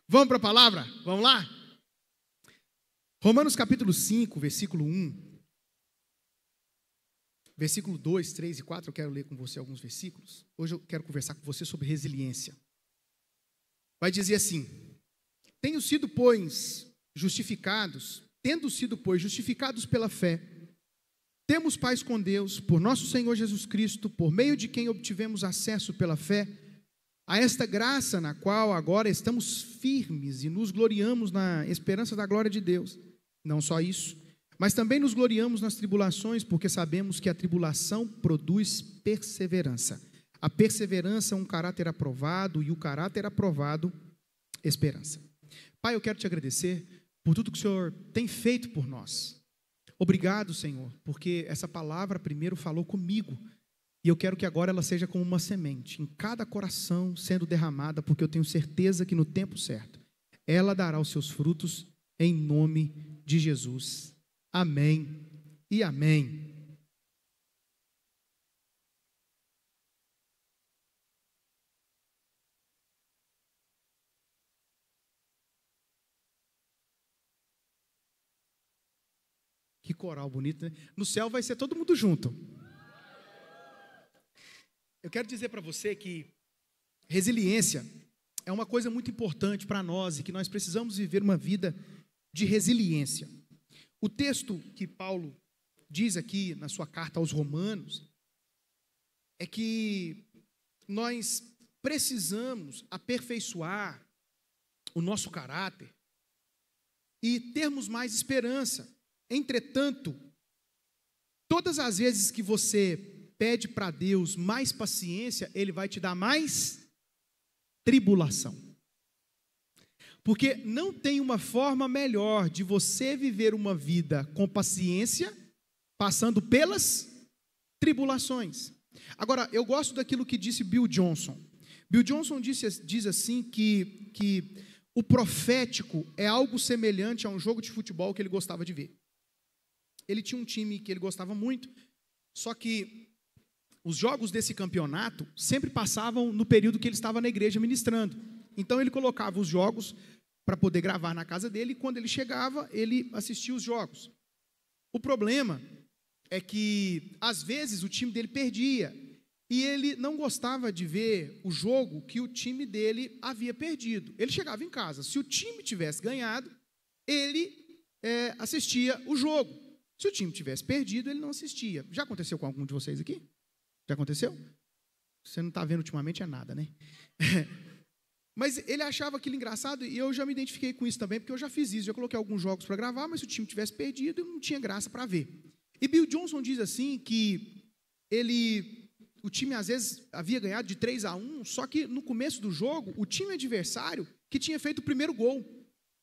Vamos para a palavra? Vamos lá? Romanos capítulo 5, versículo 1. Versículo 2, 3 e 4, eu quero ler com você alguns versículos. Hoje eu quero conversar com você sobre resiliência. Vai dizer assim: tendo sido, pois, justificados pela fé, temos paz com Deus, por nosso Senhor Jesus Cristo, por meio de quem obtivemos acesso pela fé a esta graça na qual agora estamos firmes e nos gloriamos na esperança da glória de Deus. Não só isso, mas também nos gloriamos nas tribulações, porque sabemos que a tribulação produz perseverança. A perseverança é um caráter aprovado, e o caráter aprovado, esperança. Pai, eu quero te agradecer por tudo que o Senhor tem feito por nós. Obrigado, Senhor, porque essa palavra primeiro falou comigo, e eu quero que agora ela seja como uma semente em cada coração sendo derramada, porque eu tenho certeza que no tempo certo ela dará os seus frutos em nome de Jesus. Amém e amém. Que coral bonito, né? No céu vai ser todo mundo junto. Eu quero dizer para você que resiliência é uma coisa muito importante para nós e que nós precisamos viver uma vida de resiliência. O texto que Paulo diz aqui na sua carta aos Romanos é que nós precisamos aperfeiçoar o nosso caráter e termos mais esperança. Entretanto, todas as vezes que você pede para Deus mais paciência, Ele vai te dar mais tribulação. Porque não tem uma forma melhor de você viver uma vida com paciência, passando pelas tribulações. Agora, eu gosto daquilo que disse Bill Johnson. Bill Johnson diz assim que o profético é algo semelhante a um jogo de futebol que ele gostava de ver. Ele tinha um time que ele gostava muito, só que os jogos desse campeonato sempre passavam no período que ele estava na igreja ministrando. Então ele colocava os jogos para poder gravar na casa dele, e quando ele chegava, ele assistia os jogos. O problema é que, às vezes, o time dele perdia, e ele não gostava de ver o jogo que o time dele havia perdido. Ele chegava em casa, se o time tivesse ganhado, ele assistia o jogo. Se o time tivesse perdido, ele não assistia. Já aconteceu com algum de vocês aqui? Já aconteceu? Você não está vendo ultimamente é nada, né? Mas ele achava aquilo engraçado, e eu já me identifiquei com isso também, porque eu já fiz isso, já coloquei alguns jogos para gravar, mas se o time tivesse perdido, não tinha graça para ver. E Bill Johnson diz assim que o time às vezes havia ganhado de 3-1, só que no começo do jogo, o time adversário que tinha feito o primeiro gol,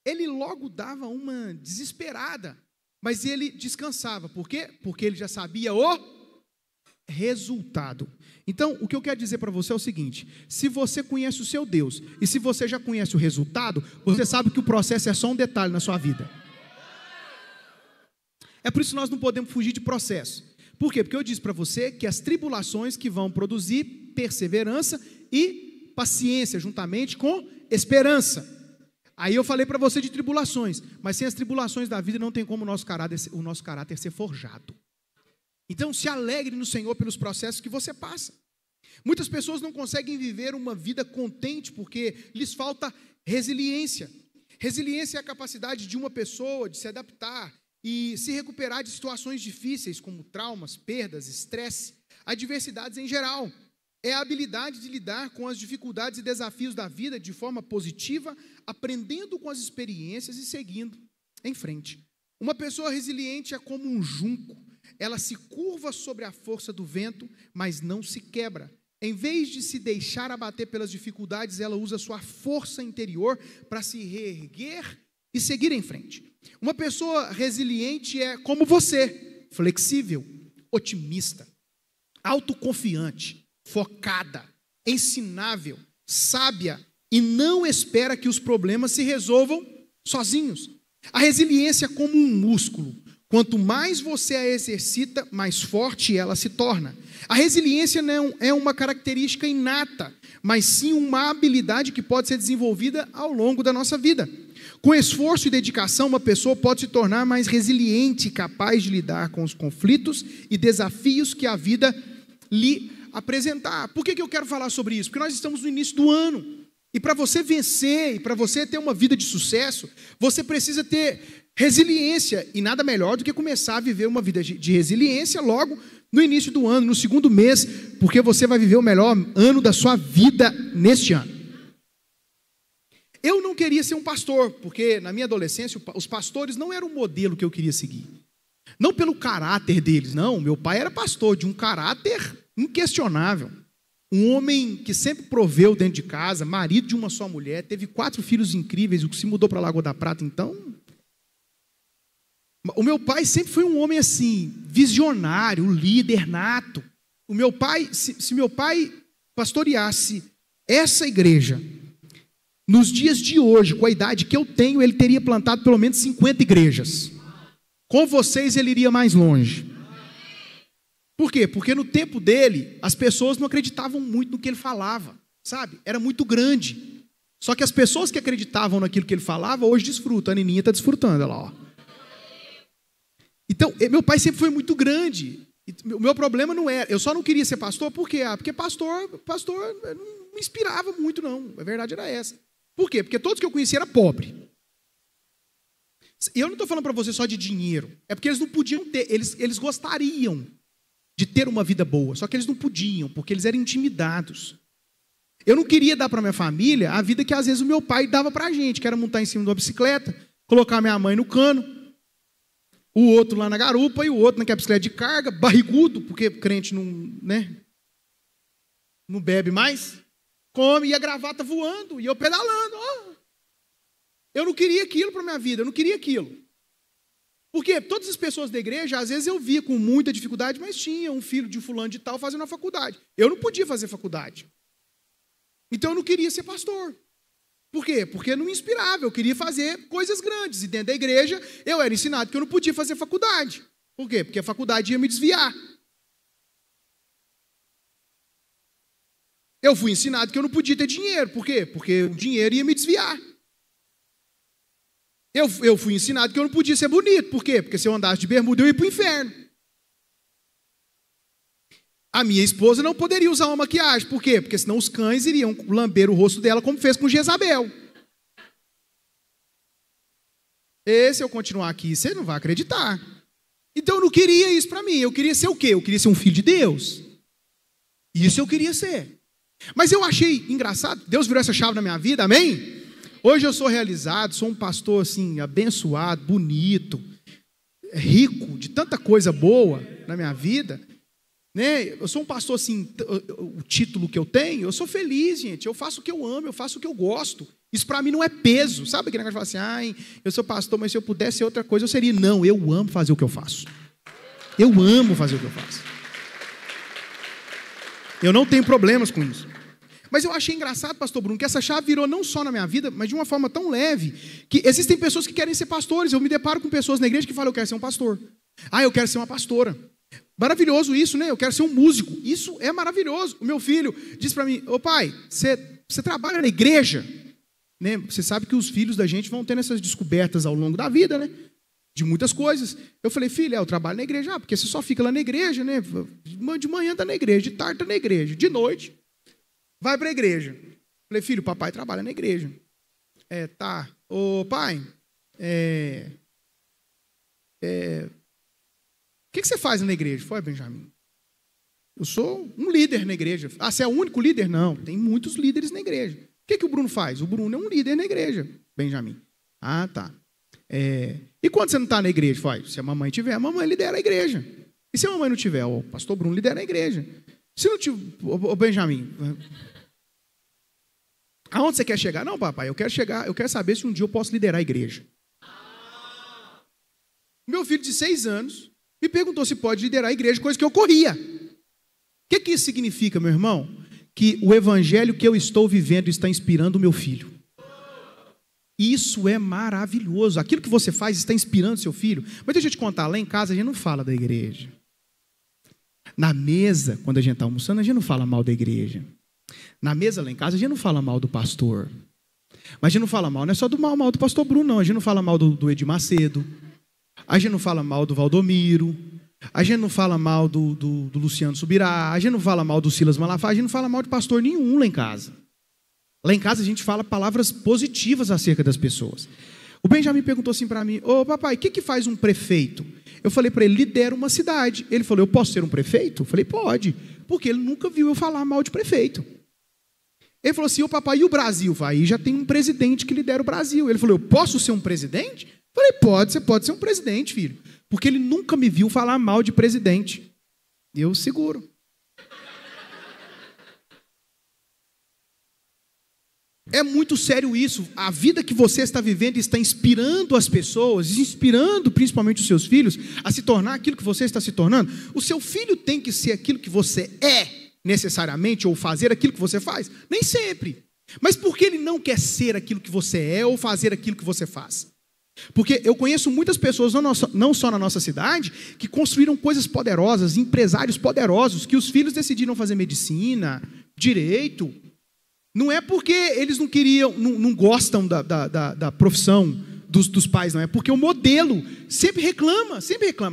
ele logo dava uma desesperada, mas ele descansava. Por quê? Porque ele já sabia o resultado. Então, o que eu quero dizer para você é o seguinte: se você conhece o seu Deus, e se você já conhece o resultado, você sabe que o processo é só um detalhe na sua vida. É por isso que nós não podemos fugir de processo. Por quê? Porque eu disse para você que as tribulações que vão produzir perseverança e paciência, juntamente com esperança. Aí eu falei para você de tribulações, mas sem as tribulações da vida não tem como o nosso caráter ser forjado. Então, se alegre no Senhor pelos processos que você passa. Muitas pessoas não conseguem viver uma vida contente porque lhes falta resiliência. Resiliência é a capacidade de uma pessoa de se adaptar e se recuperar de situações difíceis, como traumas, perdas, estresse, adversidades em geral. É a habilidade de lidar com as dificuldades e desafios da vida de forma positiva, aprendendo com as experiências e seguindo em frente. Uma pessoa resiliente é como um junco. Ela se curva sobre a força do vento, mas não se quebra. Em vez de se deixar abater pelas dificuldades, ela usa sua força interior para se reerguer e seguir em frente. Uma pessoa resiliente é como você, flexível, otimista, autoconfiante, focada, ensinável, sábia e não espera que os problemas se resolvam sozinhos. A resiliência é como um músculo. Quanto mais você a exercita, mais forte ela se torna. A resiliência não é uma característica inata, mas sim uma habilidade que pode ser desenvolvida ao longo da nossa vida. Com esforço e dedicação, uma pessoa pode se tornar mais resiliente e capaz de lidar com os conflitos e desafios que a vida lhe apresentar. Por que eu quero falar sobre isso? Porque nós estamos no início do ano. E para você vencer, e para você ter uma vida de sucesso, você precisa ter resiliência. E nada melhor do que começar a viver uma vida de resiliência logo no início do ano, no segundo mês, porque você vai viver o melhor ano da sua vida neste ano. Eu não queria ser um pastor, porque na minha adolescência os pastores não eram um modelo que eu queria seguir. Não pelo caráter deles, não. Meu pai era pastor, de um caráter inquestionável. Um homem que sempre proveu dentro de casa, marido de uma só mulher, teve 4 filhos incríveis, o que se mudou para a Lagoa da Prata, então. O meu pai sempre foi um homem assim, visionário, um líder nato. O meu pai, se meu pai pastoreasse essa igreja, nos dias de hoje, com a idade que eu tenho, ele teria plantado pelo menos 50 igrejas. Com vocês ele iria mais longe. Por quê? Porque no tempo dele, as pessoas não acreditavam muito no que ele falava, sabe? Era muito grande. Só que as pessoas que acreditavam naquilo que ele falava, hoje desfrutam. A Nininha está desfrutando, olha lá, ó. Então, meu pai sempre foi muito grande. O meu problema não era, eu só não queria ser pastor, por quê? Porque pastor não me inspirava muito, não. A verdade era essa. Por quê? Porque todos que eu conhecia eram pobres. E eu não estou falando para você só de dinheiro. É porque eles não podiam ter, eles gostariam de ter uma vida boa, só que eles não podiam, porque eles eram intimidados. Eu não queria dar para minha família a vida que às vezes o meu pai dava para a gente, que era montar em cima de uma bicicleta, colocar minha mãe no cano, o outro lá na garupa e o outro naquela bicicleta de carga, barrigudo, porque crente não, né, não bebe mais, come e a gravata voando, e eu pedalando. Oh. Eu não queria aquilo para minha vida, eu não queria aquilo. Porque todas as pessoas da igreja, às vezes eu via com muita dificuldade, mas tinha um filho de fulano de tal fazendo a faculdade. Eu não podia fazer faculdade. Então eu não queria ser pastor. Por quê? Porque não me inspirava, eu queria fazer coisas grandes. E dentro da igreja eu era ensinado que eu não podia fazer faculdade. Por quê? Porque a faculdade ia me desviar. Eu fui ensinado que eu não podia ter dinheiro. Por quê? Porque o dinheiro ia me desviar. Eu fui ensinado que eu não podia ser bonito. Por quê? Porque se eu andasse de bermuda, eu ia para o inferno. A minha esposa não poderia usar uma maquiagem. Por quê? Porque senão os cães iriam lamber o rosto dela, como fez com Jezabel. E se eu continuar aqui, você não vai acreditar. Então eu não queria isso para mim. Eu queria ser o quê? Eu queria ser um filho de Deus. Isso eu queria ser. Mas eu achei engraçado. Deus virou essa chave na minha vida, amém? Hoje eu sou realizado, sou um pastor assim, abençoado, bonito, rico, de tanta coisa boa na minha vida, né? Eu sou um pastor assim, o título que eu tenho, eu sou feliz, gente, eu faço o que eu amo, eu faço o que eu gosto. Isso para mim não é peso, sabe aquele negócio de falar assim, ai, eu sou pastor, mas se eu pudesse ser outra coisa, eu seria. Não, eu amo fazer o que eu faço. Eu amo fazer o que eu faço. Eu não tenho problemas com isso. Mas eu achei engraçado, pastor Bruno, que essa chave virou não só na minha vida, mas de uma forma tão leve, que existem pessoas que querem ser pastores. Eu me deparo com pessoas na igreja que falam, eu quero ser um pastor. Ah, eu quero ser uma pastora. Maravilhoso isso, né? Eu quero ser um músico. Isso é maravilhoso. O meu filho disse para mim, ô pai, você trabalha na igreja? Né? Você sabe que os filhos da gente vão tendo essas descobertas ao longo da vida, né? De muitas coisas. Eu falei, filho, eu trabalho na igreja. Ah, porque você só fica lá na igreja, né? De manhã está na igreja, de tarde está na igreja, de noite vai para a igreja. Falei, filho, papai trabalha na igreja. Tá. Ô, pai, o que você faz na igreja? Foi, Benjamin? Eu sou um líder na igreja. Ah, você é o único líder? Não, tem muitos líderes na igreja. O que o Bruno faz? O Bruno é um líder na igreja, Benjamin. Ah, tá. E quando você não está na igreja? Se a mamãe tiver, a mamãe lidera a igreja. E se a mamãe não tiver? O pastor Bruno lidera a igreja. Se não tiver, ô Benjamin, aonde você quer chegar? Não, papai, eu quero saber se um dia eu posso liderar a igreja. Meu filho de 6 anos me perguntou se pode liderar a igreja, coisa que eu corria. O que isso significa, meu irmão? Que o evangelho que eu estou vivendo está inspirando o meu filho. Isso é maravilhoso. Aquilo que você faz está inspirando seu filho. Mas deixa eu te contar, lá em casa a gente não fala da igreja. Na mesa, quando a gente está almoçando, a gente não fala mal da igreja. Na mesa lá em casa, a gente não fala mal do pastor. Mas a gente não fala mal, não é só do mal do pastor Bruno, não. A gente não fala mal do Edir Macedo. A gente não fala mal do Valdomiro. A gente não fala mal do Luciano Subirá. A gente não fala mal do Silas Malafaia. A gente não fala mal de pastor nenhum lá em casa. Lá em casa a gente fala palavras positivas acerca das pessoas. O Benjamin perguntou assim para mim: ô papai, o que faz um prefeito? Eu falei para ele: lidera uma cidade. Ele falou: eu posso ser um prefeito? Eu falei: pode. Porque ele nunca viu eu falar mal de prefeito. Ele falou assim: ô papai, e o Brasil? Aí já tem um presidente que lidera o Brasil. Ele falou: eu posso ser um presidente? Eu falei: pode, você pode ser um presidente, filho. Porque ele nunca me viu falar mal de presidente. Eu seguro. É muito sério isso. A vida que você está vivendo está inspirando as pessoas, inspirando principalmente os seus filhos a se tornar aquilo que você está se tornando. O seu filho tem que ser aquilo que você é necessariamente, ou fazer aquilo que você faz? Nem sempre. Mas por que ele não quer ser aquilo que você é ou fazer aquilo que você faz? Porque eu conheço muitas pessoas, não só na nossa cidade, que construíram coisas poderosas, empresários poderosos, que os filhos decidiram fazer medicina, direito. Não é porque eles não queriam, não gostam da profissão dos pais, não. É porque o modelo sempre reclama.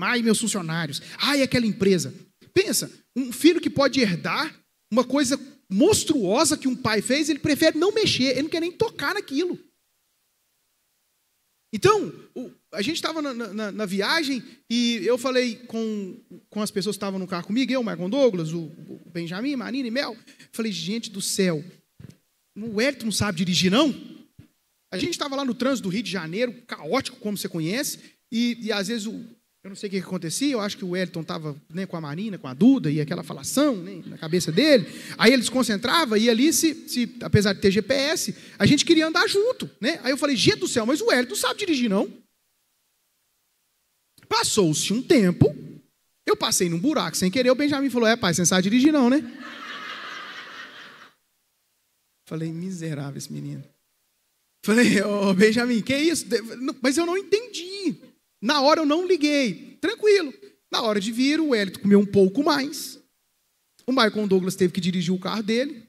Ai, meus funcionários. Ai, aquela empresa. Pensa, um filho que pode herdar uma coisa monstruosa que um pai fez, ele prefere não mexer, ele não quer nem tocar naquilo. Então, a gente estava na viagem e eu falei com as pessoas que estavam no carro comigo, eu, Marcon Douglas, o Benjamin, Marina e Mel. Falei: gente do céu, o Wellington não sabe dirigir, não? A gente estava lá no trânsito do Rio de Janeiro, caótico, como você conhece, e às vezes, eu não sei o que acontecia, eu acho que o Wellington estava, né, com a Marina, com a Duda, e aquela falação, né, na cabeça dele, aí ele se concentrava, e ali, apesar de ter GPS, a gente queria andar junto, né? Aí eu falei: gente do céu, mas o Wellington não sabe dirigir, não? Passou-se um tempo, eu passei num buraco sem querer, o Benjamin falou: pai, você não sabe dirigir, não, né? Falei: miserável esse menino. Falei: ô Benjamin, que isso? Mas eu não entendi. Na hora eu não liguei. Tranquilo. Na hora de vir, o Wellington comeu um pouco mais. O Marcon Douglas teve que dirigir o carro dele.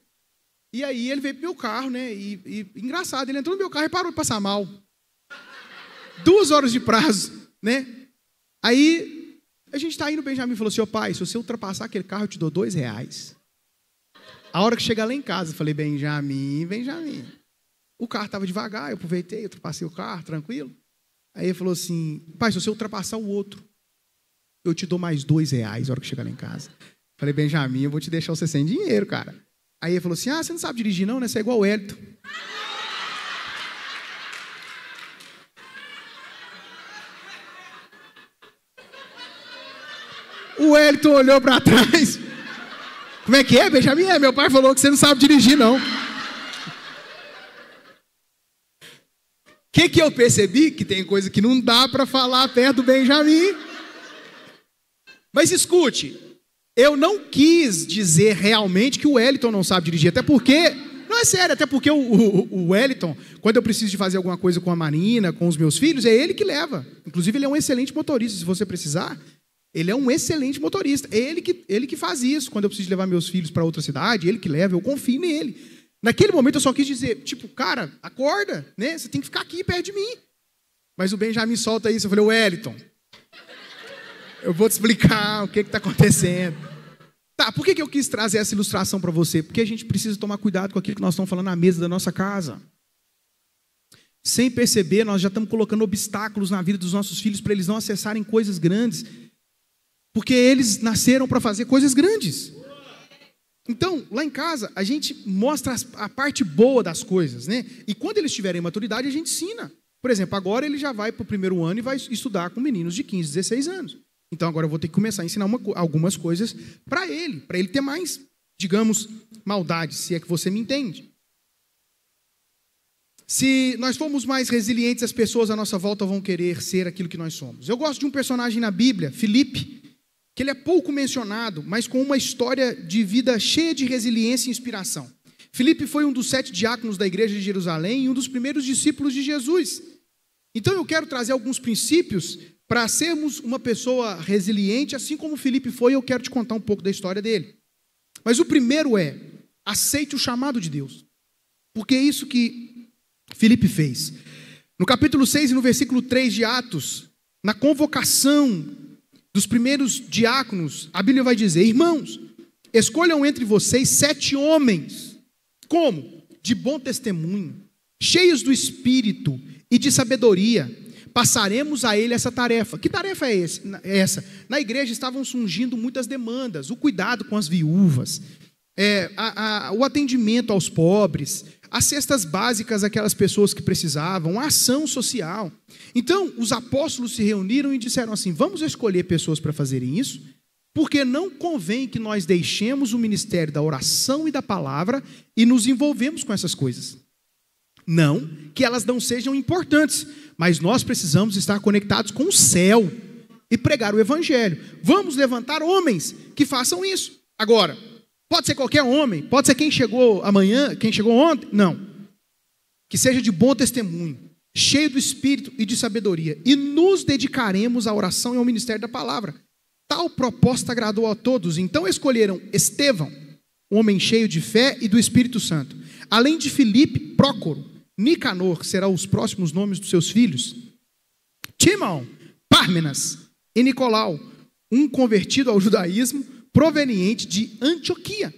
E aí ele veio pro meu carro, né? E engraçado, ele entrou no meu carro e parou de passar mal. 2 horas de prazo, né? Aí a gente tá indo, o Benjamin falou assim: ô pai, se você ultrapassar aquele carro, eu te dou R$2. A hora que chegar lá em casa, eu falei: Benjamin. O carro estava devagar, eu aproveitei, ultrapassei o carro, tranquilo. Aí ele falou assim: pai, se você ultrapassar o outro, eu te dou mais R$2 a hora que chegar lá em casa. Eu falei: Benjamin, eu vou te deixar você sem dinheiro, cara. Aí ele falou assim: você não sabe dirigir não, né? Você é igual o Wellington. O Wellington olhou para trás. Como é que é, Benjamin? Meu pai falou que você não sabe dirigir, não. O que eu percebi? Que tem coisa que não dá para falar perto do Benjamin. Mas escute, eu não quis dizer realmente que o Wellington não sabe dirigir, até porque, não é sério, até porque o Wellington, quando eu preciso de fazer alguma coisa com a Marina, com os meus filhos, é ele que leva. Inclusive, ele é um excelente motorista, se você precisar. Ele é um excelente motorista. É ele que faz isso. Quando eu preciso levar meus filhos para outra cidade, ele que leva, eu confio nele. Naquele momento eu só quis dizer, tipo, cara, acorda, né? Você tem que ficar aqui perto de mim. Mas o Benjamin solta isso. Eu falei: Wellington, eu vou te explicar o que está acontecendo. Tá, por que eu quis trazer essa ilustração para você? Porque a gente precisa tomar cuidado com aquilo que nós estamos falando na mesa da nossa casa. Sem perceber, nós já estamos colocando obstáculos na vida dos nossos filhos para eles não acessarem coisas grandes. Porque eles nasceram para fazer coisas grandes. Então, lá em casa, a gente mostra a parte boa das coisas, né? E quando eles tiverem maturidade, a gente ensina. Por exemplo, agora ele já vai para o 1º ano e vai estudar com meninos de 15, 16 anos. Então, agora eu vou ter que começar a ensinar algumas coisas para ele ter mais, digamos, maldade, se é que você me entende. Se nós formos mais resilientes, as pessoas à nossa volta vão querer ser aquilo que nós somos. Eu gosto de um personagem na Bíblia, Filipe, que ele é pouco mencionado, mas com uma história de vida cheia de resiliência e inspiração. Filipe foi um dos 7 diáconos da igreja de Jerusalém e um dos primeiros discípulos de Jesus. Então eu quero trazer alguns princípios para sermos uma pessoa resiliente, assim como Filipe foi, eu quero te contar um pouco da história dele. Mas o primeiro é, aceite o chamado de Deus. Porque é isso que Filipe fez. No capítulo 6 e no versículo 3 de Atos, na convocação dos primeiros diáconos, a Bíblia vai dizer: irmãos, escolham entre vocês 7 homens, como? De bom testemunho, cheios do Espírito e de sabedoria, passaremos a ele essa tarefa. Que tarefa é essa? Na igreja estavam surgindo muitas demandas, o cuidado com as viúvas, o atendimento aos pobres, as cestas básicas àquelas pessoas que precisavam, a ação social. Então, os apóstolos se reuniram e disseram assim: vamos escolher pessoas para fazerem isso, porque não convém que nós deixemos o ministério da oração e da palavra e nos envolvemos com essas coisas. Não que elas não sejam importantes, mas nós precisamos estar conectados com o céu e pregar o evangelho. Vamos levantar homens que façam isso. Agora, pode ser qualquer homem, pode ser quem chegou amanhã, quem chegou ontem, não. Que seja de bom testemunho, cheio do Espírito e de sabedoria, e nos dedicaremos à oração e ao ministério da palavra. Tal proposta agradou a todos, então escolheram Estevão, um homem cheio de fé e do Espírito Santo, além de Filipe, Prócoro, Nicanor, que serão os próximos nomes dos seus filhos, Timão, Pármenas e Nicolau, um convertido ao judaísmo, proveniente de Antioquia.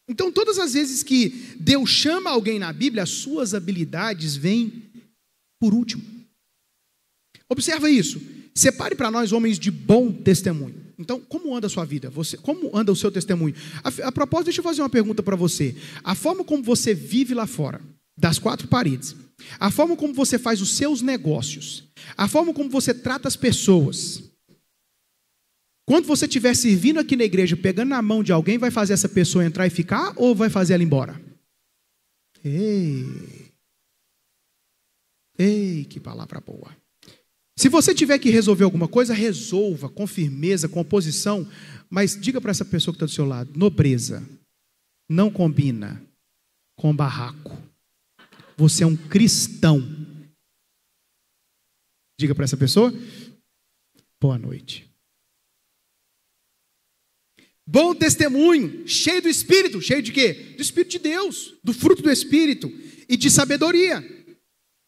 Então, todas as vezes que Deus chama alguém na Bíblia, as suas habilidades vêm por último. Observa isso. Separe para nós homens de bom testemunho. Então, como anda a sua vida? Como anda o seu testemunho? A propósito, deixa eu fazer uma pergunta para você. A forma como você vive lá fora, das 4 paredes, a forma como você faz os seus negócios, a forma como você trata as pessoas, quando você estiver servindo aqui na igreja, pegando na mão de alguém, vai fazer essa pessoa entrar e ficar, ou vai fazer ela ir embora? Ei, que palavra boa. Se você tiver que resolver alguma coisa, resolva com firmeza, com oposição, mas diga para essa pessoa que está do seu lado: nobreza não combina com barraco. Você é um cristão. Diga para essa pessoa: boa noite. Bom testemunho, cheio do Espírito. Cheio de quê? Do Espírito de Deus, do fruto do Espírito e de sabedoria.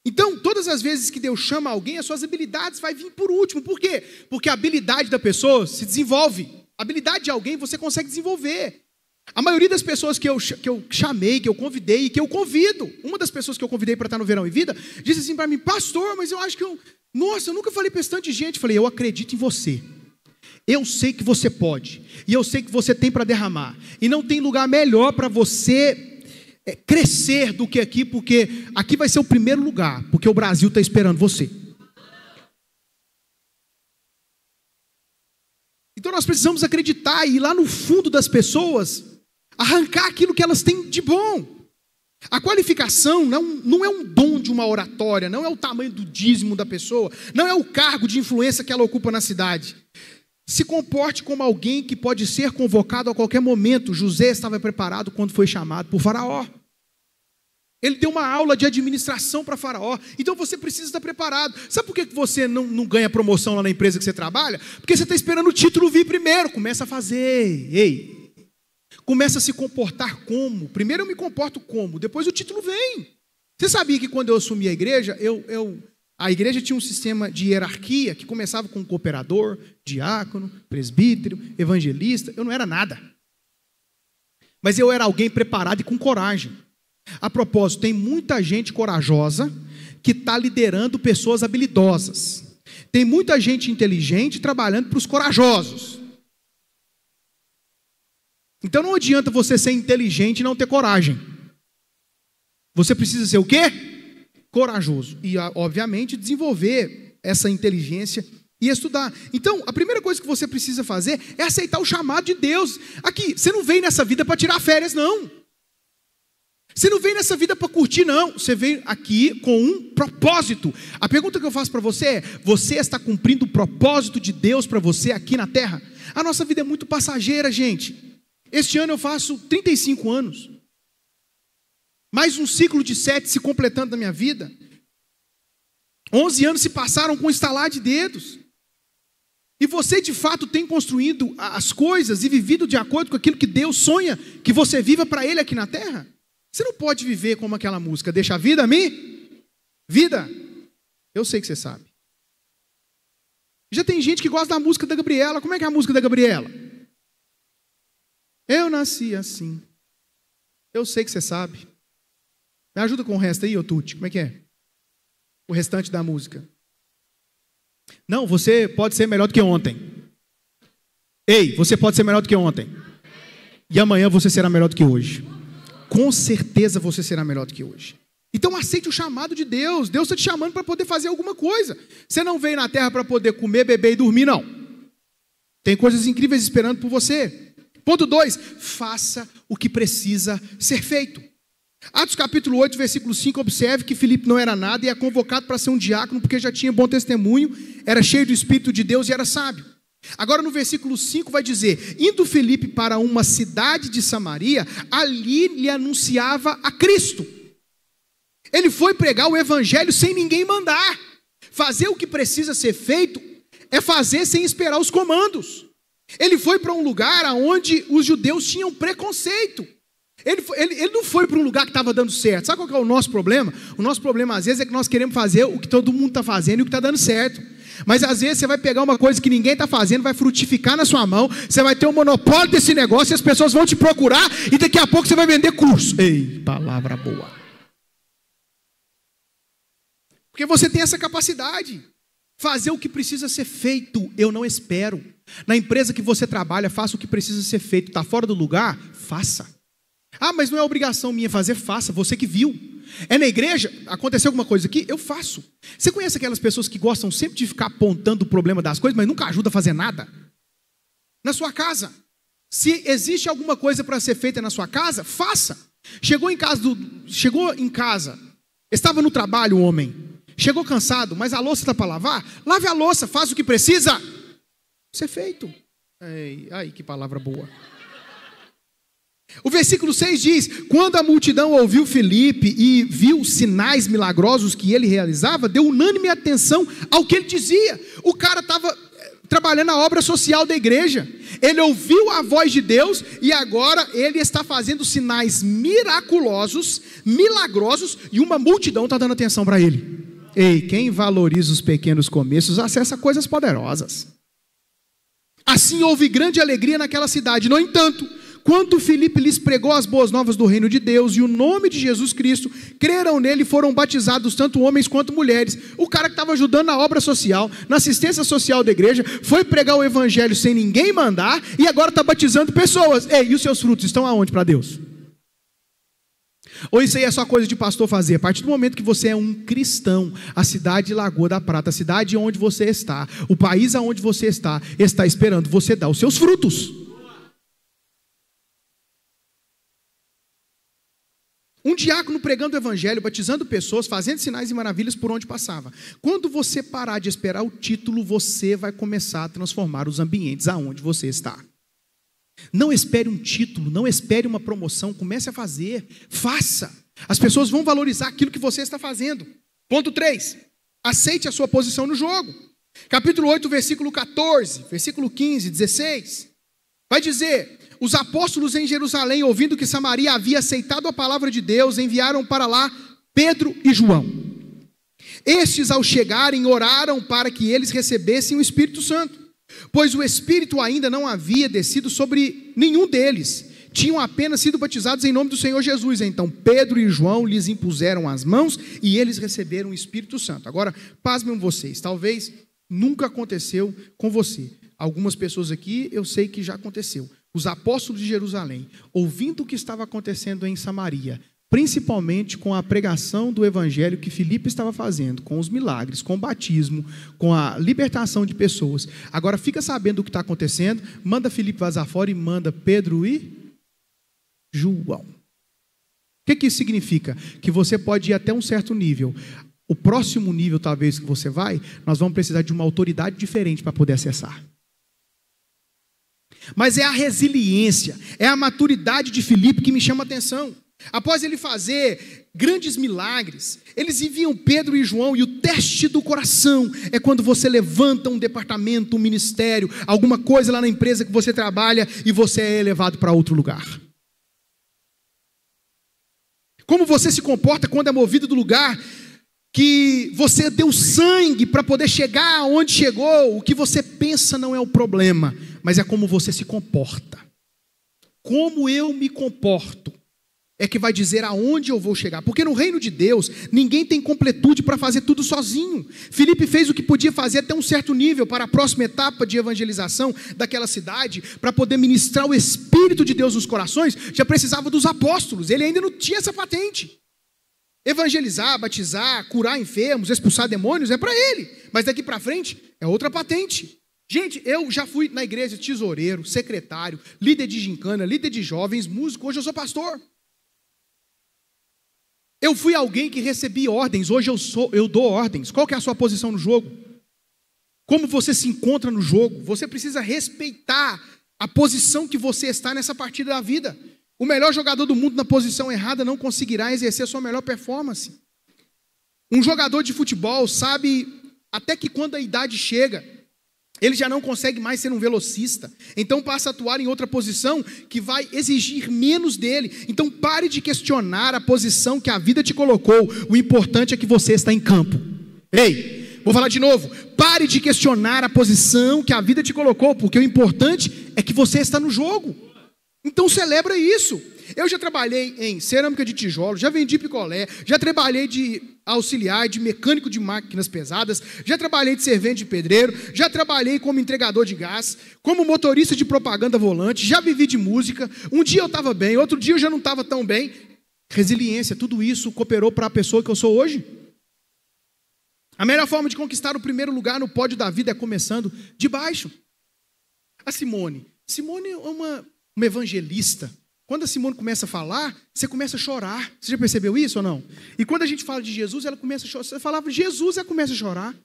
Então, todas as vezes que Deus chama alguém, as suas habilidades vão vir por último. Por quê? Porque a habilidade da pessoa se desenvolve. A habilidade de alguém você consegue desenvolver. A maioria das pessoas que eu chamei, que eu convidei e que eu convido, uma das pessoas que eu convidei para estar no Verão em Vida, disse assim para mim: pastor, mas eu acho que eu nunca falei para esse tanto de gente. Eu falei: eu acredito em você. Eu sei que você pode, e eu sei que você tem para derramar, e não tem lugar melhor para você crescer do que aqui, porque aqui vai ser o primeiro lugar, porque o Brasil está esperando você. Então nós precisamos acreditar e ir lá no fundo das pessoas, arrancar aquilo que elas têm de bom. A qualificação não é um dom de uma oratória, não é o tamanho do dízimo da pessoa, não é o cargo de influência que ela ocupa na cidade. Se comporte como alguém que pode ser convocado a qualquer momento. José estava preparado quando foi chamado por Faraó. Ele deu uma aula de administração para Faraó. Então você precisa estar preparado. Sabe por que você não ganha promoção lá na empresa que você trabalha? Porque você está esperando o título vir primeiro. Começa a fazer. Começa a se comportar como. Primeiro eu me comporto como, depois o título vem. Você sabia que quando eu assumi a igreja, a igreja tinha um sistema de hierarquia que começava com cooperador, diácono, presbítero, evangelista. Eu não era nada. Mas eu era alguém preparado e com coragem. A propósito, tem muita gente corajosa que está liderando pessoas habilidosas. Tem muita gente inteligente trabalhando para os corajosos. Então não adianta você ser inteligente e não ter coragem. Você precisa ser o quê? Corajoso. E, obviamente, desenvolver essa inteligência e estudar. Então, a primeira coisa que você precisa fazer é aceitar o chamado de Deus. Aqui, você não veio nessa vida para tirar férias, não. Você não veio nessa vida para curtir, não. Você veio aqui com um propósito. A pergunta que eu faço para você é: você está cumprindo o propósito de Deus para você aqui na terra? A nossa vida é muito passageira, gente. Este ano eu faço 35 anos. Mais um ciclo de 7 se completando na minha vida. 11 anos se passaram com um estalar de dedos. E você de fato tem construído as coisas e vivido de acordo com aquilo que Deus sonha que você viva para Ele aqui na terra? Você não pode viver como aquela música, deixa a vida a mim, vida. Eu sei que você sabe. Já tem gente que gosta da música da Gabriela. Como é que é a música da Gabriela? Eu nasci assim. Eu sei que você sabe. Me ajuda com o resto aí, ô Tuti. Como é que é? O restante da música. Não, você pode ser melhor do que ontem. Ei, você pode ser melhor do que ontem. E amanhã você será melhor do que hoje. Com certeza você será melhor do que hoje. Então aceite o chamado de Deus. Deus está te chamando para poder fazer alguma coisa. Você não veio na terra para poder comer, beber e dormir, não. Tem coisas incríveis esperando por você. Ponto 2, faça o que precisa ser feito. Atos capítulo 8, versículo 5, observe que Filipe não era nada e é convocado para ser um diácono porque já tinha bom testemunho, era cheio do Espírito de Deus e era sábio. Agora no versículo 5 vai dizer, indo Filipe para uma cidade de Samaria, ali lhe anunciava a Cristo. Ele foi pregar o evangelho sem ninguém mandar. Fazer o que precisa ser feito é fazer sem esperar os comandos. Ele foi para um lugar onde os judeus tinham preconceito. Ele não foi para um lugar que estava dando certo. Sabe qual que é o nosso problema? O nosso problema às vezes é que nós queremos fazer o que todo mundo está fazendo e o que está dando certo. Mas às vezes você vai pegar uma coisa que ninguém está fazendo, vai frutificar na sua mão, você vai ter um monopólio desse negócio e as pessoas vão te procurar e daqui a pouco você vai vender curso. Ei, palavra boa. Porque você tem essa capacidade. Fazer o que precisa ser feito, eu não espero. Na empresa que você trabalha, faça o que precisa ser feito. Está fora do lugar? Faça. Ah, mas não é obrigação minha fazer, faça, você que viu. É na igreja, aconteceu alguma coisa aqui, eu faço. Você conhece aquelas pessoas que gostam sempre de ficar apontando o problema das coisas, mas nunca ajuda a fazer nada? Na sua casa, se existe alguma coisa para ser feita na sua casa, faça. Chegou em casa, estava no trabalho o homem, chegou cansado, mas a louça está para lavar, lave a louça, faz o que precisa ser feito. Ai, que palavra boa. O versículo 6 diz, quando a multidão ouviu Filipe e viu sinais milagrosos que ele realizava, deu unânime atenção ao que ele dizia. O cara estava trabalhando a obra social da igreja, ele ouviu a voz de Deus e agora ele está fazendo sinais miraculosos, milagrosos, e uma multidão está dando atenção para ele. Ei, quem valoriza os pequenos começos acessa coisas poderosas. Assim houve grande alegria naquela cidade. No entanto, quando Filipe lhes pregou as boas novas do reino de Deus e o nome de Jesus Cristo, creram nele e foram batizados tanto homens quanto mulheres. O cara que estava ajudando na obra social, na assistência social da igreja, foi pregar o evangelho sem ninguém mandar e agora está batizando pessoas. Ei, e os seus frutos estão aonde para Deus? Ou isso aí é só coisa de pastor fazer? A partir do momento que você é um cristão, a cidade de Lagoa da Prata, a cidade onde você está, o país aonde você está esperando você dar os seus frutos. Um diácono pregando o evangelho, batizando pessoas, fazendo sinais e maravilhas por onde passava. Quando você parar de esperar o título, você vai começar a transformar os ambientes aonde você está. Não espere um título, não espere uma promoção, comece a fazer, faça. As pessoas vão valorizar aquilo que você está fazendo. Ponto 3, aceite a sua posição no jogo. Capítulo 8, versículo 14, versículo 15, 16, vai dizer... Os apóstolos em Jerusalém, ouvindo que Samaria havia aceitado a palavra de Deus, enviaram para lá Pedro e João. Estes, ao chegarem, oraram para que eles recebessem o Espírito Santo, pois o Espírito ainda não havia descido sobre nenhum deles. Tinham apenas sido batizados em nome do Senhor Jesus. Então Pedro e João lhes impuseram as mãos e eles receberam o Espírito Santo. Agora, pasmem vocês, talvez nunca aconteceu com você. Algumas pessoas aqui eu sei que já aconteceu. Os apóstolos de Jerusalém, ouvindo o que estava acontecendo em Samaria, principalmente com a pregação do evangelho que Filipe estava fazendo, com os milagres, com o batismo, com a libertação de pessoas. Agora fica sabendo o que está acontecendo, manda Filipe vazar fora e manda Pedro e João. O que isso significa? Que você pode ir até um certo nível. O próximo nível, talvez, que você vai, nós vamos precisar de uma autoridade diferente para poder acessar. Mas é a resiliência, é a maturidade de Filipe que me chama a atenção. Após ele fazer grandes milagres, eles enviam Pedro e João, e o teste do coração é quando você levanta um departamento, um ministério, alguma coisa lá na empresa que você trabalha e você é elevado para outro lugar. Como você se comporta quando é movido do lugar que você deu sangue para poder chegar onde chegou. O que você pensa não é o problema, mas é como você se comporta. Como eu me comporto é que vai dizer aonde eu vou chegar. Porque no reino de Deus, ninguém tem completude para fazer tudo sozinho. Filipe fez o que podia fazer até um certo nível para a próxima etapa de evangelização daquela cidade, para poder ministrar o Espírito de Deus nos corações, já precisava dos apóstolos. Ele ainda não tinha essa patente. Evangelizar, batizar, curar enfermos, expulsar demônios é para ele. Mas daqui para frente é outra patente. Gente, eu já fui na igreja tesoureiro, secretário, líder de gincana, líder de jovens, músico, hoje eu sou pastor. Eu fui alguém que recebi ordens, hoje eu dou ordens. Qual que é a sua posição no jogo? Como você se encontra no jogo? Você precisa respeitar a posição que você está nessa partida da vida. O melhor jogador do mundo na posição errada não conseguirá exercer a sua melhor performance. Um jogador de futebol sabe até que quando a idade chega, ele já não consegue mais ser um velocista. Então passa a atuar em outra posição que vai exigir menos dele. Então pare de questionar a posição que a vida te colocou. O importante é que você está em campo. Ei, vou falar de novo. Pare de questionar a posição que a vida te colocou, porque o importante é que você está no jogo. Então celebra isso. Eu já trabalhei em cerâmica de tijolo, já vendi picolé, já trabalhei de auxiliar, de mecânico de máquinas pesadas, já trabalhei de servente de pedreiro, já trabalhei como entregador de gás, como motorista de propaganda volante, já vivi de música. Um dia eu estava bem, outro dia eu já não estava tão bem. Resiliência, tudo isso cooperou para a pessoa que eu sou hoje. A melhor forma de conquistar o primeiro lugar no pódio da vida é começando de baixo. A Simone é uma evangelista. Quando a Simone começa a falar, você começa a chorar. Você já percebeu isso ou não? E quando a gente fala de Jesus, ela começa a chorar. Você falava Jesus, ela começa a chorar.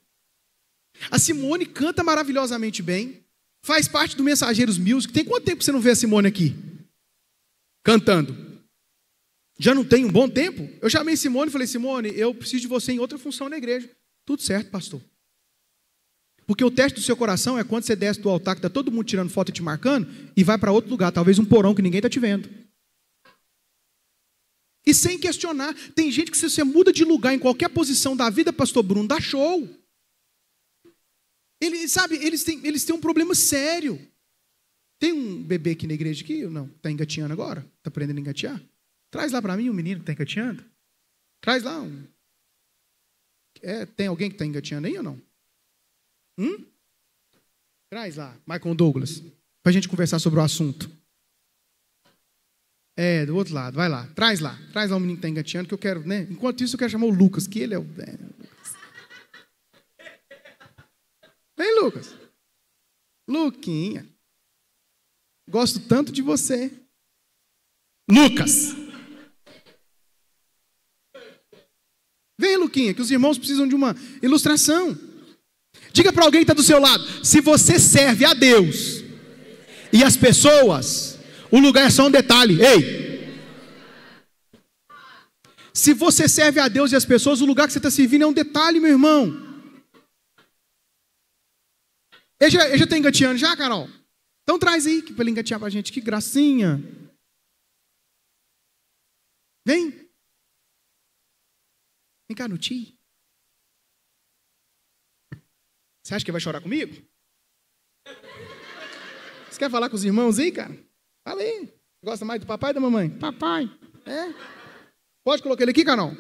A Simone canta maravilhosamente bem. Faz parte do Mensageiros Music. Tem quanto tempo que você não vê a Simone aqui? Cantando. Já não tem um bom tempo? Eu chamei Simone e falei, Simone, eu preciso de você em outra função na igreja. Tudo certo, pastor. Porque o teste do seu coração é quando você desce do altar, que está todo mundo tirando foto e te marcando, e vai para outro lugar, talvez um porão que ninguém está te vendo. E sem questionar, tem gente que se você muda de lugar em qualquer posição da vida, pastor Bruno, dá show. Eles têm um problema sério. Tem um bebê aqui na igreja aqui, ou não? Está engateando agora? Está aprendendo a engatear? Traz lá para mim um menino que está engateando. Traz lá um. Tem alguém que está engateando aí ou não? Traz lá, Michael Douglas, para a gente conversar sobre o assunto. Do outro lado, vai lá, traz lá um menino que está engateando, que eu quero, né? Enquanto isso, eu quero chamar o Lucas, que ele é o. Vem, Lucas. Luquinha. Gosto tanto de você. Lucas. Vem, Luquinha, que os irmãos precisam de uma ilustração. Diga para alguém que está do seu lado, se você serve a Deus e as pessoas, o lugar é só um detalhe. Ei! Se você serve a Deus e as pessoas, o lugar que você está servindo é um detalhe, meu irmão. Ele já está engateando já, Carol? Então traz aí para ele engatear para a gente, que gracinha. Vem. Vem cá no tio. Você acha que vai chorar comigo? Você quer falar com os irmãos aí, cara? Fala aí. Gosta mais do papai ou da mamãe? Papai. Pode colocar ele aqui, Carol?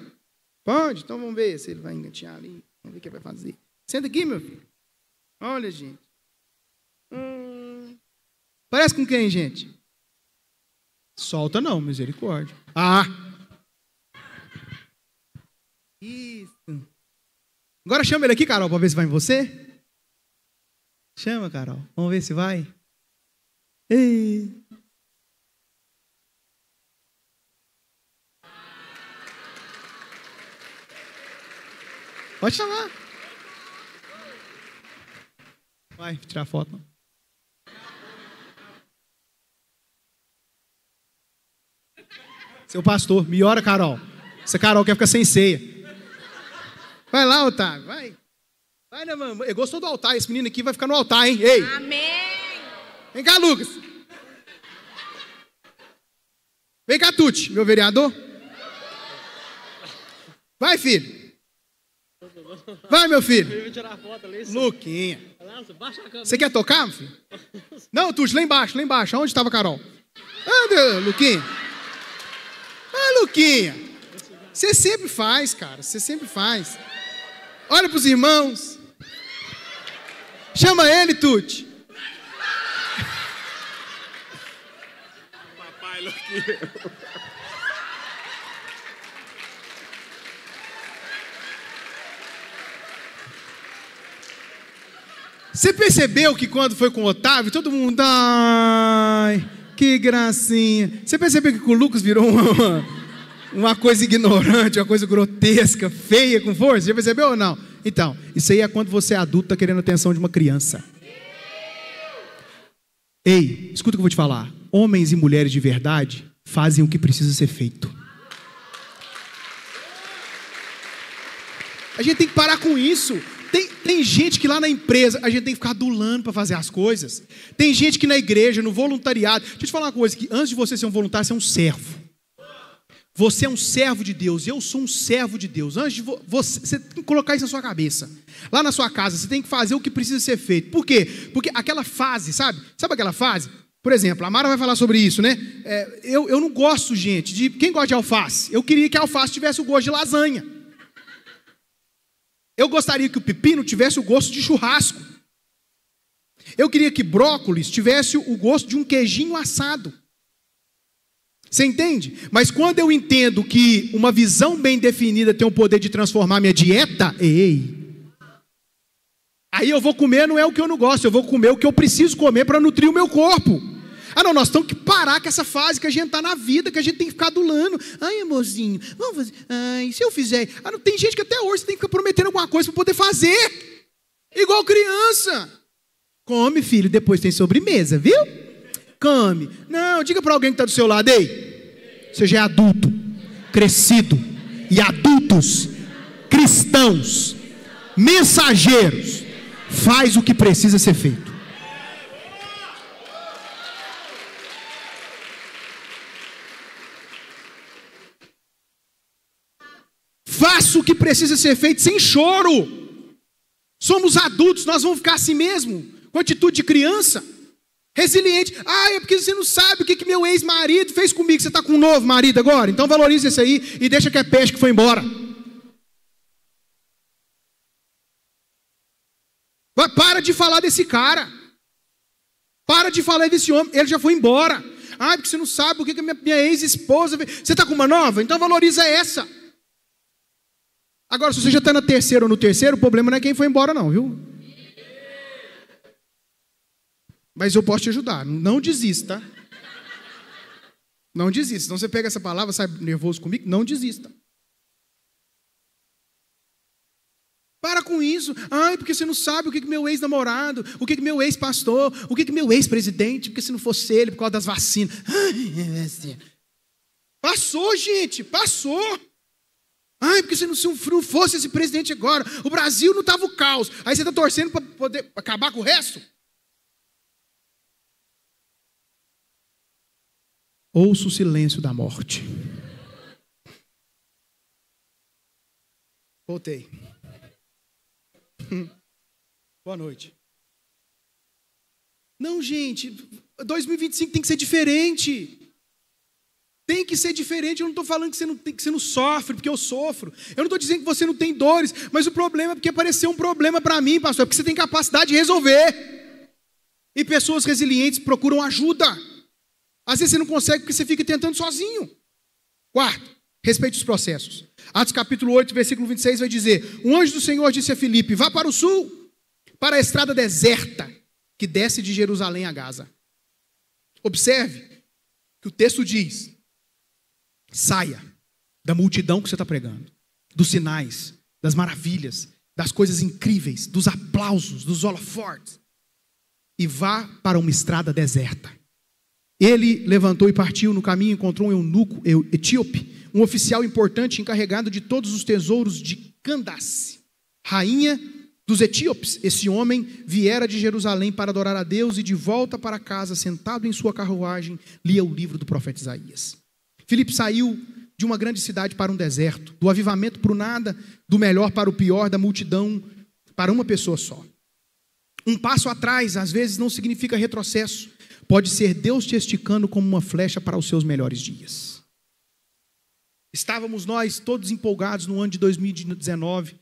Pode? Então vamos ver se ele vai engatear ali. Vamos ver o que ele vai fazer. Senta aqui, meu filho. Olha, gente. Parece com quem, gente? Solta não, misericórdia. Isso. Agora chama ele aqui, Carol, para ver se vai em você. Chama, Carol. Vamos ver se vai. Ei. Pode chamar. Vai tirar foto. Não. Seu pastor, me ora, Carol. Essa Carol quer ficar sem ceia. Vai lá, Otávio, vai. Vai, né, mano? Gostou do altar? Esse menino aqui vai ficar no altar, hein? Ei! Amém! Vem cá, Lucas. Vem cá, Tuti, meu vereador. Vai, filho. Vai, meu filho. Luquinha. Você quer tocar, meu filho? Não, Tuti, lá embaixo. Onde estava a Carol? Anda, Luquinha. Ah, Luquinha. Você sempre faz, cara. Você sempre faz. Olha para os irmãos. Chama ele, Tuti. Papai, Luquinha. Você percebeu que quando foi com o Otávio, todo mundo... Ai, que gracinha. Você percebeu que com o Lucas virou uma coisa ignorante, uma coisa grotesca, feia, com força? Já percebeu ou não? Então, isso aí é quando você é adulto, está querendo a atenção de uma criança. Ei, escuta o que eu vou te falar. Homens e mulheres de verdade fazem o que precisa ser feito. A gente tem que parar com isso. Tem gente que lá na empresa a gente tem que ficar adulando para fazer as coisas. Tem gente que na igreja, no voluntariado. Deixa eu te falar uma coisa, que antes de você ser um voluntário, você é um servo. Você é um servo de Deus, eu sou um servo de Deus. Antes de você tem que colocar isso na sua cabeça. Lá na sua casa, você tem que fazer o que precisa ser feito. Por quê? Porque aquela fase, sabe aquela fase? Por exemplo, a Mara vai falar sobre isso, né? Eu não gosto, gente, de... Quem gosta de alface? Eu queria que a alface tivesse o gosto de lasanha. Eu gostaria que o pepino tivesse o gosto de churrasco. Eu queria que brócolis tivesse o gosto de um queijinho assado. Você entende? Mas quando eu entendo que uma visão bem definida tem o poder de transformar minha dieta, aí eu vou comer não é o que eu não gosto, eu vou comer o que eu preciso comer para nutrir o meu corpo. Não, nós temos que parar com essa fase que a gente está na vida, que a gente tem que ficar adulando. Ai, amorzinho, vamos fazer. Ai, se eu fizer. Não, tem gente que até hoje você tem que ficar prometendo alguma coisa para poder fazer. Igual criança. Come, filho, depois tem sobremesa, viu? Come. Não, diga para alguém que está do seu lado, ei, você já é adulto, crescido, e adultos, cristãos, mensageiros, faz o que precisa ser feito. Faça o que precisa ser feito sem choro. Somos adultos, nós vamos ficar assim mesmo, com atitude de criança, resiliente. É porque você não sabe o que meu ex-marido fez comigo. Você está com um novo marido agora? Então valorize esse aí e deixa que é peixe que foi embora. Para de falar desse cara. Para de falar desse homem, ele já foi embora. Porque você não sabe o que a minha ex-esposa fez. Você está com uma nova? Então valoriza essa. Agora, se você já está na terceira ou no terceiro, o problema não é quem foi embora não, viu? Mas eu posso te ajudar, não desista. Não desista, então você pega essa palavra, sai nervoso comigo, não desista. Para com isso. Porque você não sabe o que meu ex-namorado, o que meu ex-pastor, o que meu ex-presidente, porque se não fosse ele, por causa das vacinas. Passou, gente, passou. Porque se não fosse esse presidente agora, o Brasil não estava o caos. Aí você está torcendo para poder acabar com o resto? Ouça o silêncio da morte. Voltei. Boa noite. Não, gente, 2025 tem que ser diferente. Tem que ser diferente. Eu não estou falando que você não sofre, porque eu sofro. Eu não estou dizendo que você não tem dores, mas o problema é porque apareceu um problema para mim, pastor, é porque você tem capacidade de resolver. E pessoas resilientes procuram ajuda. Às vezes você não consegue porque você fica tentando sozinho. Quarto, respeite os processos. Atos capítulo 8, versículo 26 vai dizer: um anjo do Senhor disse a Filipe: vá para o sul, para a estrada deserta que desce de Jerusalém a Gaza. Observe que o texto diz: saia da multidão que você está pregando, dos sinais, das maravilhas, das coisas incríveis, dos aplausos, dos holofortes, e vá para uma estrada deserta. Ele levantou e partiu. No caminho encontrou um eunuco etíope, um oficial importante encarregado de todos os tesouros de Candace. rainha dos etíopes. Esse homem viera de Jerusalém para adorar a Deus e de volta para casa, sentado em sua carruagem, lia o livro do profeta Isaías. Filipe saiu de uma grande cidade para um deserto, do avivamento para o nada, do melhor para o pior, da multidão para uma pessoa só. Um passo atrás, às vezes, não significa retrocesso. Pode ser Deus te esticando como uma flecha para os seus melhores dias. Estávamos nós todos empolgados no ano de 2019,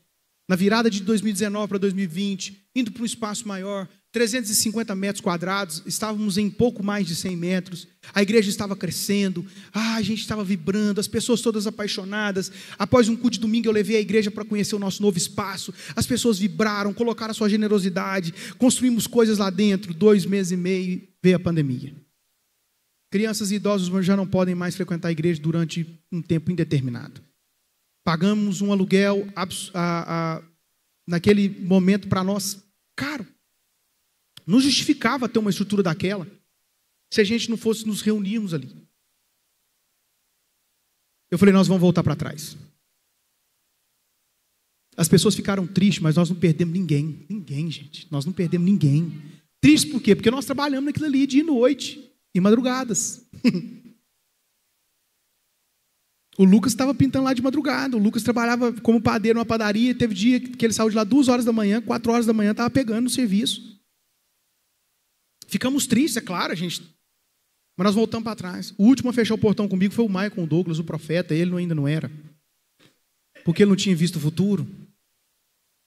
na virada de 2019 para 2020, indo para um espaço maior, 350 metros quadrados, estávamos em pouco mais de 100 metros, a igreja estava crescendo, a gente estava vibrando, as pessoas todas apaixonadas. Após um culto de domingo eu levei a igreja para conhecer o nosso novo espaço, as pessoas vibraram, colocaram a sua generosidade, construímos coisas lá dentro. 2 meses e meio, veio a pandemia. Crianças e idosos já não podem mais frequentar a igreja durante um tempo indeterminado. Pagamos um aluguel naquele momento para nós caro. Não justificava ter uma estrutura daquela se a gente não fosse nos reunirmos ali. Eu falei, nós vamos voltar para trás. As pessoas ficaram tristes, mas nós não perdemos ninguém. Ninguém, gente. Nós não perdemos ninguém. Triste por quê? Porque nós trabalhamos naquilo ali dia e noite, e madrugadas. O Lucas estava pintando lá de madrugada. O Lucas trabalhava como padeiro numa padaria. Teve dia que ele saiu de lá 2 horas da manhã, 4 horas da manhã, estava pegando o serviço. Ficamos tristes, é claro, mas nós voltamos para trás. O último a fechar o portão comigo foi o Michael Douglas, o profeta. Ele ainda não era, porque ele não tinha visto o futuro.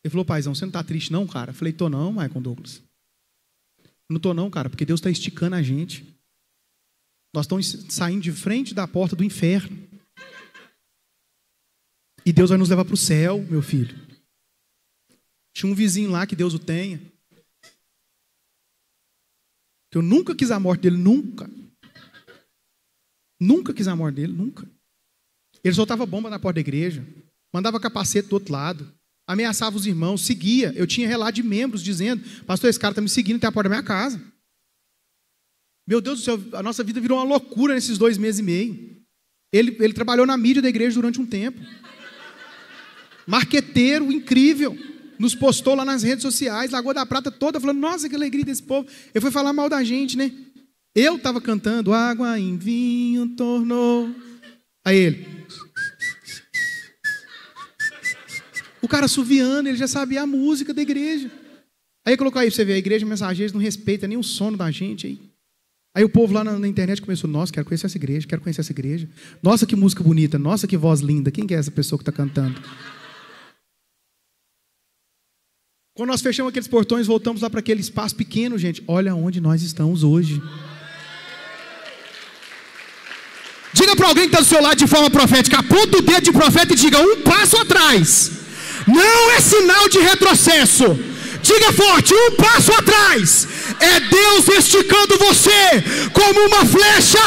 Ele falou, paizão, você não está triste não, cara? Eu falei, tô não, Michael Douglas. Não tô não, cara, porque Deus está esticando a gente. Nós estamos saindo de frente da porta do inferno. E Deus vai nos levar para o céu, meu filho. Tinha um vizinho lá, que Deus o tenha. Eu nunca quis a morte dele, nunca. Nunca quis a morte dele, nunca. Ele soltava bomba na porta da igreja, mandava capacete do outro lado, ameaçava os irmãos, seguia. Eu tinha relato de membros dizendo, pastor, esse cara está me seguindo até a porta da minha casa. Meu Deus do céu, a nossa vida virou uma loucura nesses 2 meses e meio. Ele trabalhou na mídia da igreja durante um tempo. Marqueteiro incrível. Nos postou lá nas redes sociais, Lagoa da Prata toda, falando, nossa, que alegria desse povo. Ele foi falar mal da gente, né? Eu estava cantando, água em vinho tornou. Aí ele. O cara assoviando, ele já sabia a música da igreja. Aí colocou aí, pra você ver, a igreja Mensageiros não respeita nem o sono da gente aí. Aí o povo lá na internet começou, nossa, quero conhecer essa igreja, quero conhecer essa igreja. Nossa, que música bonita, nossa, que voz linda. Quem que é essa pessoa que está cantando? Quando nós fechamos aqueles portões, voltamos lá para aquele espaço pequeno, gente. Olha onde nós estamos hoje. Diga para alguém que está do seu lado de forma profética, aponta o dedo de profeta e diga, 1 passo atrás. Não é sinal de retrocesso. Diga forte, 1 passo atrás. É Deus esticando você como uma flecha.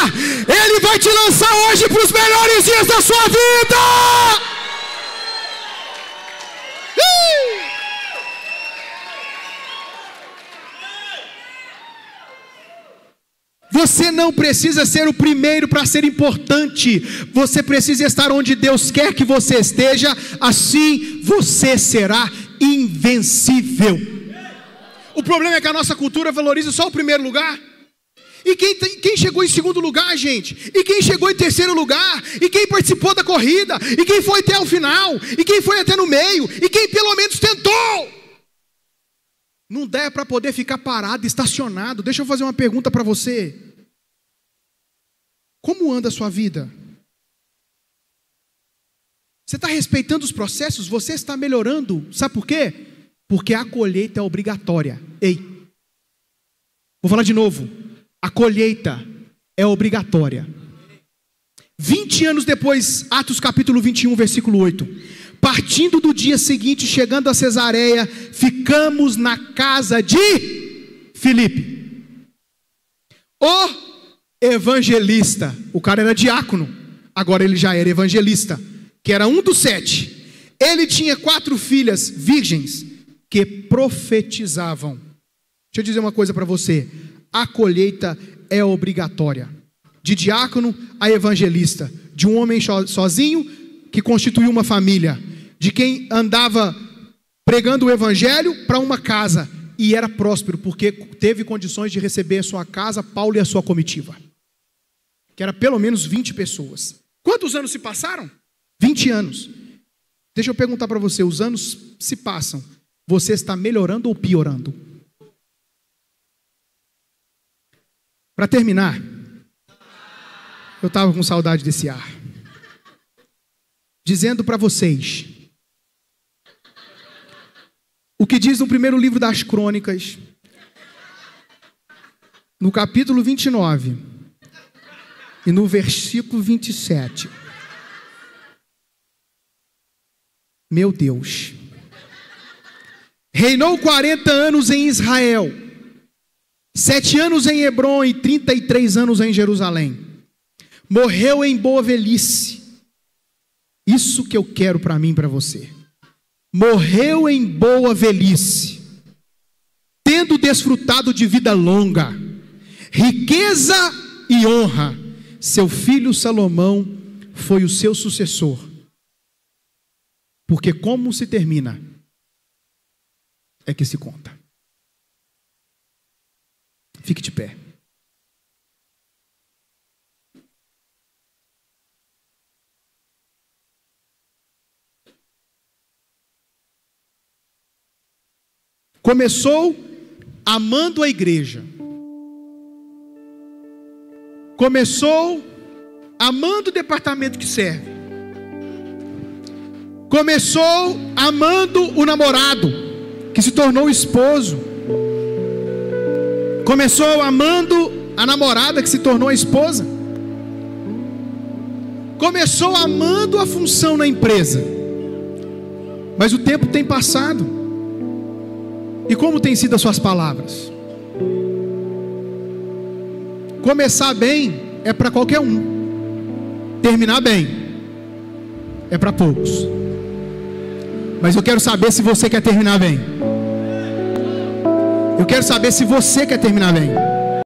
Ele vai te lançar hoje para os melhores dias da sua vida. Você não precisa ser o primeiro para ser importante. Você precisa estar onde Deus quer que você esteja. Assim você será invencível. O problema é que a nossa cultura valoriza só o primeiro lugar. E quem chegou em segundo lugar, gente? E quem chegou em terceiro lugar? E quem participou da corrida? E quem foi até o final? E quem foi até no meio? E quem pelo menos tentou? Não dá para poder ficar parado, estacionado. Deixa eu fazer uma pergunta para você. Como anda a sua vida? Você está respeitando os processos? Você está melhorando? Sabe por quê? Porque a colheita é obrigatória. Ei, vou falar de novo. A colheita é obrigatória. 20 anos depois, Atos capítulo 21, versículo 8. Partindo do dia seguinte, chegando a Cesareia, ficamos na casa de Filipe, o evangelista. O cara era diácono, agora ele já era evangelista, que era um dos 7. Ele tinha 4 filhas virgens que profetizavam. Deixa eu dizer uma coisa para você. A colheita é obrigatória. De diácono a evangelista. De um homem sozinho que constituiu uma família. De quem andava pregando o evangelho para uma casa, e era próspero, porque teve condições de receber em sua casa Paulo e a sua comitiva, que era pelo menos 20 pessoas. Quantos anos se passaram? 20 anos. Deixa eu perguntar para você, os anos se passam, você está melhorando ou piorando? Para terminar, eu estava com saudade desse ar, dizendo para vocês o que diz no primeiro livro das Crônicas, no capítulo 29 e no versículo 27. Meu Deus. Reinou 40 anos em Israel, 7 anos em Hebrom e 33 anos em Jerusalém. Morreu em boa velhice. Isso que eu quero para mim e para você. Morreu em boa velhice, tendo desfrutado de vida longa, riqueza e honra. Seu filho Salomão foi o seu sucessor. Porque como se termina é que se conta. Fique de pé. Começou amando a igreja. Começou amando o departamento que serve. Começou amando o namorado, que se tornou esposo. Começou amando a namorada, que se tornou a esposa. Começou amando a função na empresa. Mas o tempo tem passado. E como têm sido as suas palavras? Começar bem é para qualquer um. Terminar bem é para poucos. Mas eu quero saber se você quer terminar bem. Eu quero saber se você quer terminar bem.